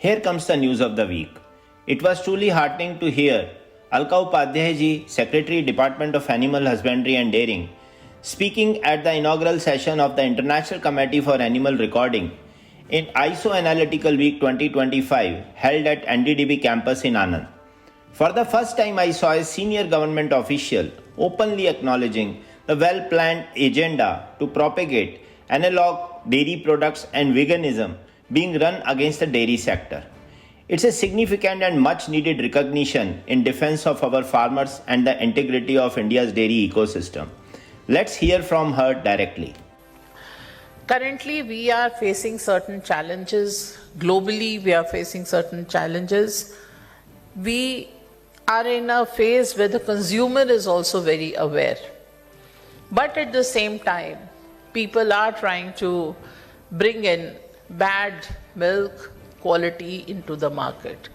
Here comes the news of the week. It was truly heartening to hear Alka Upadhyay ji, Secretary Department of Animal Husbandry and Dairying, speaking at the inaugural session of the International Committee for Animal Recording in ISO Analytical Week 2025 held at NDDB campus in Anand. For the first time, I saw a senior government official openly acknowledging the well-planned agenda to propagate analog dairy products and veganism being run against the dairy sector. It's a significant and much needed recognition in defense of our farmers and the integrity of India's dairy ecosystem. Let's hear from her directly. Currently, we are facing certain challenges. Globally, we are facing certain challenges. We are in a phase where the consumer is also very aware. But at the same time, people are trying to bring in bad milk quality into the market.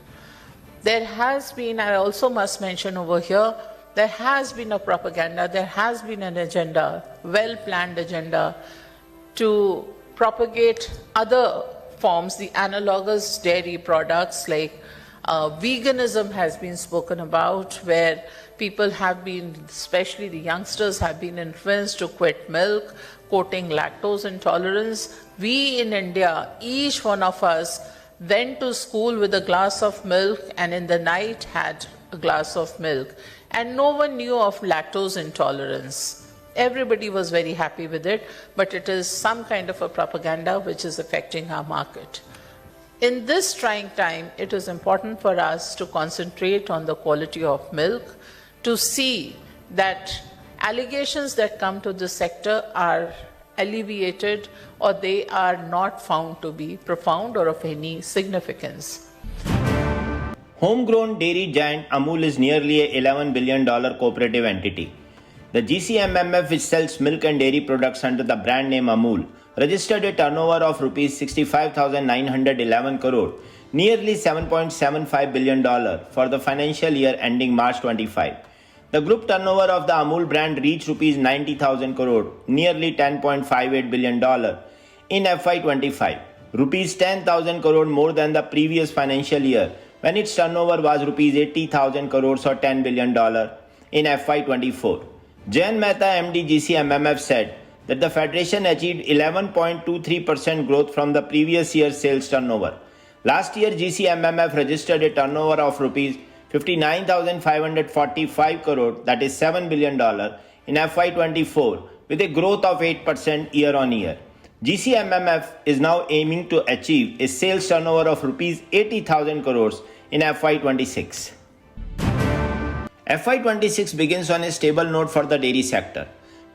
There has been, I also must mention over here, there has been a propaganda, there has been an agenda, well-planned agenda to propagate other forms, the analogous dairy products like veganism has been spoken about, where people have been, especially the youngsters, have been influenced to quit milk, quoting lactose intolerance. We in India, each one of us went to school with a glass of milk and in the night had a glass of milk. And no one knew of lactose intolerance. Everybody was very happy with it, but it is some kind of a propaganda which is affecting our market. In this trying time, it is important for us to concentrate on the quality of milk, to see that allegations that come to this sector are alleviated or they are not found to be profound or of any significance. Homegrown dairy giant Amul is nearly a $11 billion cooperative entity. The GCMMF, which sells milk and dairy products under the brand name Amul, registered a turnover of Rs 65,911 crore, nearly $7.75 billion for the financial year ending March 25. The group turnover of the Amul brand reached Rs 90,000 crore, nearly $10.58 billion in FY25, Rs 10,000 crore more than the previous financial year when its turnover was Rs 80,000 crores or $10 billion in FY24. Jayan Mehta, MD GCMMF, said that the Federation achieved 11.23% growth from the previous year's sales turnover. Last year, GCMMF registered a turnover of Rs 59,545 crore, that is $7 billion, in FY24 with a growth of 8% year on year. GCMMF is now aiming to achieve a sales turnover of Rs 80,000 crores in FY26. FY26 begins on a stable note for the dairy sector.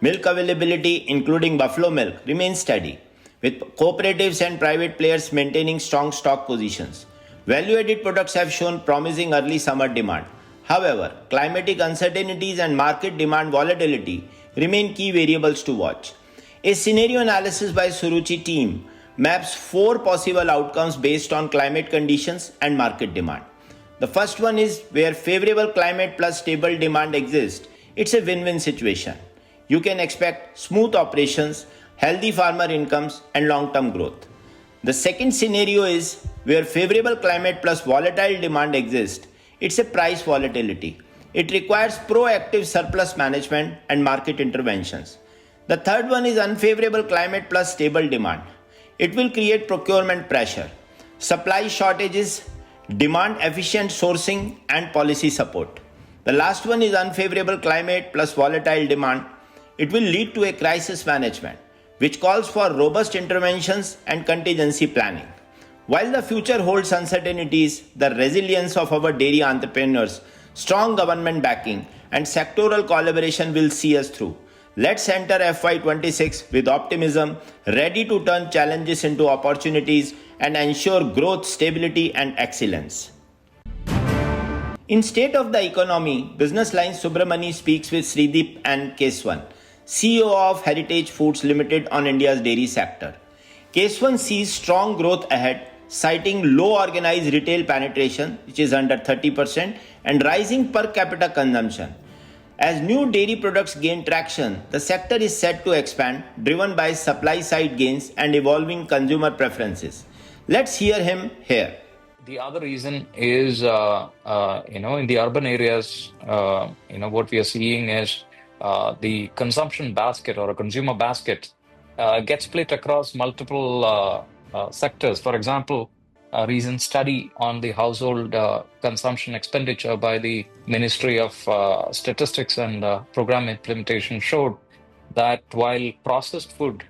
Milk availability, including buffalo milk, remains steady, with cooperatives and private players maintaining strong stock positions. Value-added products have shown promising early summer demand. However, climatic uncertainties and market demand volatility remain key variables to watch. A scenario analysis by Suruchi team maps 4 possible outcomes based on climate conditions and market demand. The first one is where favorable climate plus stable demand exists. It's a win-win situation. You can expect smooth operations, healthy farmer incomes, and long-term growth. The second scenario is where favorable climate plus volatile demand exists. It's a price volatility. It requires proactive surplus management and market interventions. The third one is unfavorable climate plus stable demand. It will create procurement pressure, supply shortages, demand efficient sourcing, and policy support. The last one is unfavorable climate plus volatile demand. It will lead to a crisis management, which calls for robust interventions and contingency planning. While the future holds uncertainties, the resilience of our dairy entrepreneurs, strong government backing, and sectoral collaboration will see us through. Let's enter FY26 with optimism, ready to turn challenges into opportunities and ensure growth, stability, and excellence. In State of the Economy, Business Line Subramani speaks with Srideep and Keswan, CEO of Heritage Foods Limited on India's dairy sector. Keswan sees strong growth ahead, citing low organized retail penetration, which is under 30%, and rising per capita consumption. As new dairy products gain traction, the sector is set to expand, driven by supply-side gains and evolving consumer preferences. Let's hear him here. The other reason is, in the urban areas, what we are seeing is the consumption basket or a consumer basket gets split across multiple sectors. For example, a recent study on the household consumption expenditure by the Ministry of Statistics and Program Implementation showed that while processed food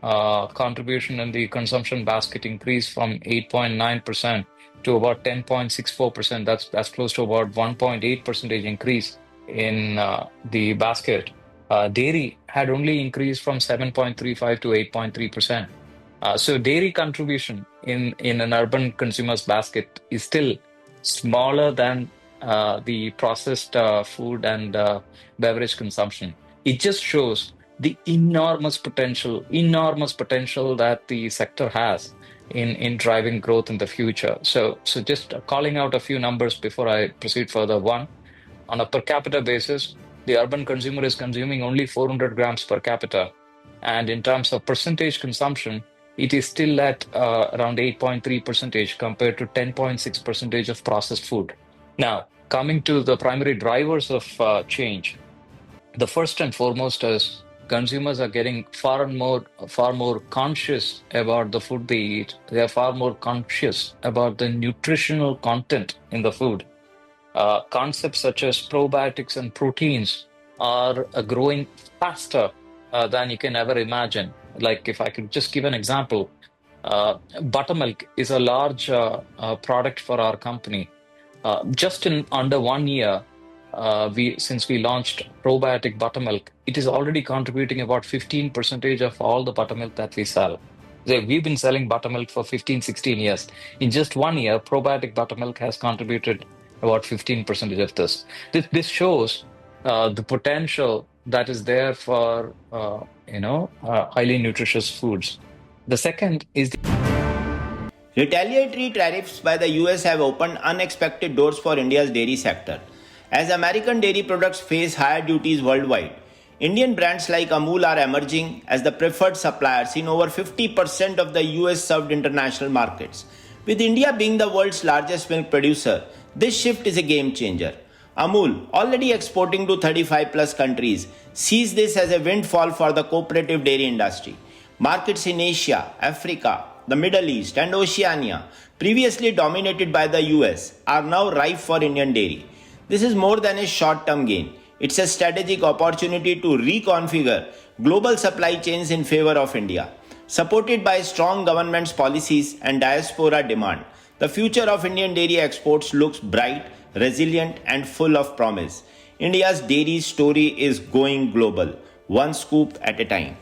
contribution in the consumption basket increased from 8.9% to about 10.64%. That's close to about 1.8 percentage increase in the basket. Dairy had only increased from 7.35 to 8.3%. So dairy contribution in an urban consumer's basket is still smaller than the processed food and beverage consumption. It just shows the enormous potential that the sector has in driving growth in the future. So just calling out a few numbers before I proceed further. One, on a per capita basis, the urban consumer is consuming only 400 grams per capita. And in terms of percentage consumption, it is still at around 8.3% compared to 10.6% of processed food. Now, coming to the primary drivers of change, the first and foremost is consumers are getting far more conscious about the food they eat. They are far more conscious about the nutritional content in the food. Concepts such as probiotics and proteins are growing faster than you can ever imagine. Like if I could just give an example, buttermilk is a large product for our company. Just in under 1 year, since we launched probiotic buttermilk, it is already contributing about 15% of all the buttermilk that we sell. So we've been selling buttermilk for 15, 16 years. In just 1 year, probiotic buttermilk has contributed about 15% of this. This shows the potential that is there for highly nutritious foods. The second is Retaliatory tariffs by the US have opened unexpected doors for India's dairy sector. As American dairy products face higher duties worldwide, Indian brands like Amul are emerging as the preferred suppliers in over 50% of the US served international markets. With India being the world's largest milk producer, this shift is a game changer. Amul, already exporting to 35 plus countries, sees this as a windfall for the cooperative dairy industry. Markets in Asia, Africa, the Middle East, and Oceania, previously dominated by the US, are now ripe for Indian dairy. This is more than a short-term gain. It's a strategic opportunity to reconfigure global supply chains in favor of India. Supported by strong government's policies and diaspora demand, the future of Indian dairy exports looks bright, resilient, and full of promise. India's dairy story is going global, one scoop at a time.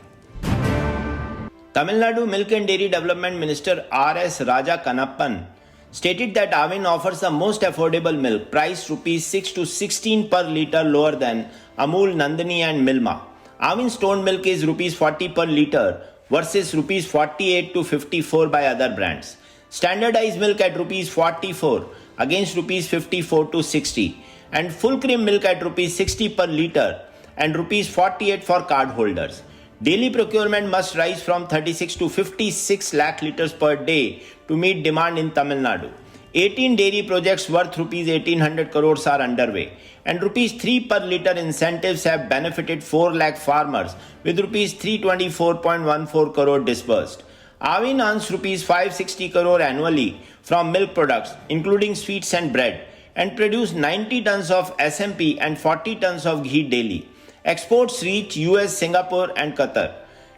Tamil Nadu Milk and Dairy Development Minister R.S. Raja Kanappan stated that Aavin offers the most affordable milk, priced Rs 6 to 16 per litre lower than Amul, Nandini and Milma. Aavin's toned milk is Rs 40 per litre versus Rs 48 to 54 by other brands. Standardized milk at Rs 44 against Rs 54 to 60 and full cream milk at Rs 60 per litre and Rs 48 for card holders. Daily procurement must rise from 36 to 56 lakh litres per day to meet demand in Tamil Nadu. 18 dairy projects worth Rs 1800 crores are underway and Rs 3 per litre incentives have benefited 4 lakh farmers with Rs 324.14 crore disbursed. Aavin earns Rs 560 crore annually from milk products including sweets and bread and produce 90 tons of SMP and 40 tons of ghee daily. Exports reach US, Singapore and Qatar.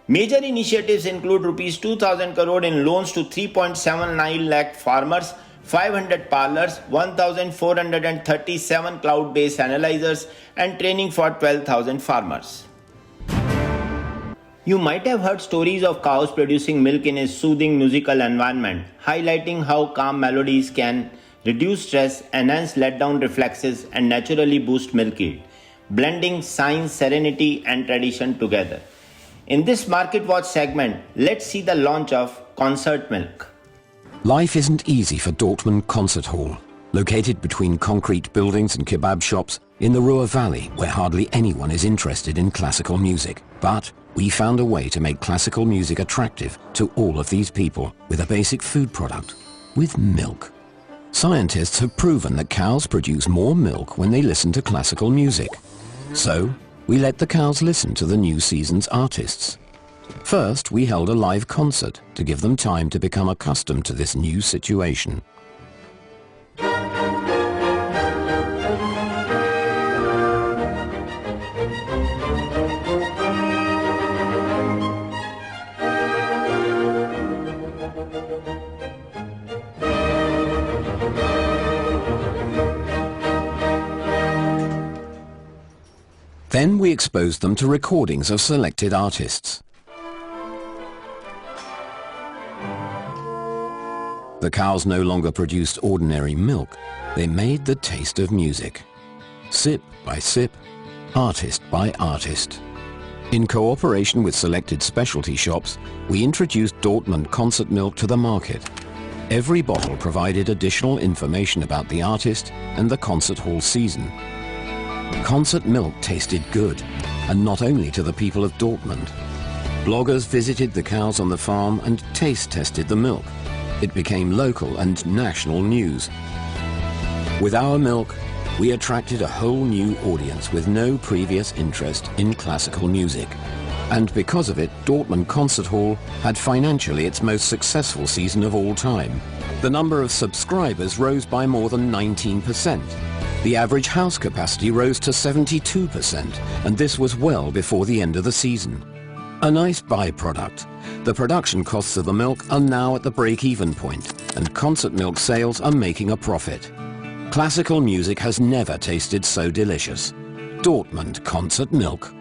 Major initiatives include Rs 2,000 crore in loans to 3.79 lakh farmers, 500 parlors, 1,437 cloud-based analyzers and training for 12,000 farmers. You might have heard stories of cows producing milk in a soothing musical environment, highlighting how calm melodies can reduce stress, enhance letdown reflexes and naturally boost milk yield, blending science, serenity and tradition together. In this Market Watch segment, let's see the launch of Concert Milk. Life isn't easy for Dortmund Concert Hall, located between concrete buildings and kebab shops in the Ruhr Valley, where hardly anyone is interested in classical music. But we found a way to make classical music attractive to all of these people with a basic food product, with milk. Scientists have proven that cows produce more milk when they listen to classical music. So, we let the cows listen to the new season's artists. First, we held a live concert to give them time to become accustomed to this new situation. Then we exposed them to recordings of selected artists. The cows no longer produced ordinary milk, they made the taste of music. Sip by sip, artist by artist. In cooperation with selected specialty shops, we introduced Dortmund concert milk to the market. Every bottle provided additional information about the artist and the concert hall season. Concert milk tasted good, and not only to the people of Dortmund. Bloggers visited the cows on the farm and taste tested the milk. It became local and national news. With our milk, we attracted a whole new audience with no previous interest in classical music. And because of it, Dortmund Concert Hall had financially its most successful season of all time. The number of subscribers rose by more than 19%. The average house capacity rose to 72%, and this was well before the end of the season. A nice byproduct. The production costs of the milk are now at the break-even point, and concert milk sales are making a profit. Classical music has never tasted so delicious. Dortmund Concert Milk.